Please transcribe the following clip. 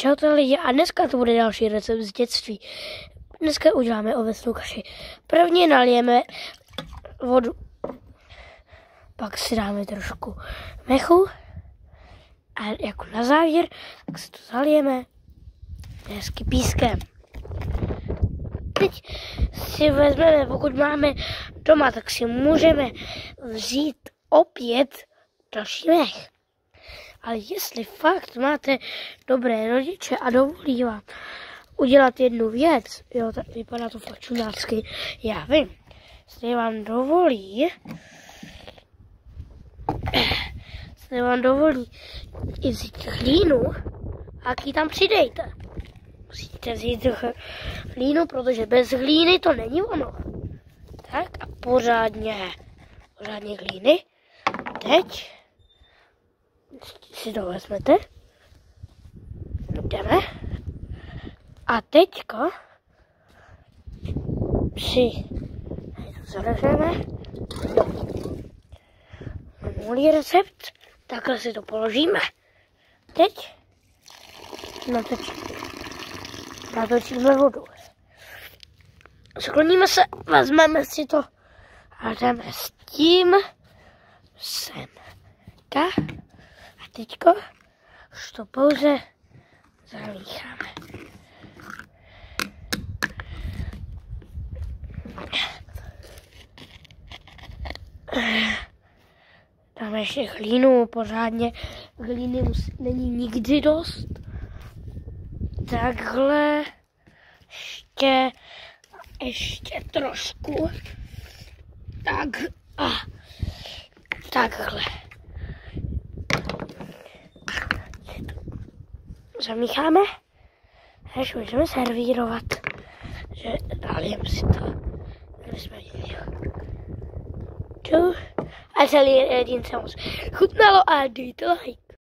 Čaute lidi, a dneska to bude další recept z dětství. Dneska uděláme ovesnou kaši. Prvně nalijeme vodu, pak si dáme trošku mechu a jako na závěr, tak si to zalijeme hezky pískem. Teď si vezmeme, pokud máme doma, tak si můžeme vzít opět další mech. Ale jestli fakt máte dobré rodiče a dovolí vám udělat jednu věc, jo, tak vypadá to fakt čunácky, já vím, jestli vám dovolí i vzít hlínu a ji tam přidejte. Musíte vzít hlínu, protože bez hlíny to není ono. Tak a pořádně hlíny. Teď si to vezmete. Jdeme. A teďka si to zaležeme. Minulý recept. Takhle si to položíme. Teď natočíme vodu. Skloníme se, vezmeme si to a jdeme s tím sem. A teďko už to pouze zamícháme. Dáme ještě hlínu pořádně. Hlíny není nikdy dost. Takhle. Ještě trošku. Takhle. Zamícháme. Až můžeme servírovat. Že dálijeme si to. A celý jedin se moc chutnalo a dejte like.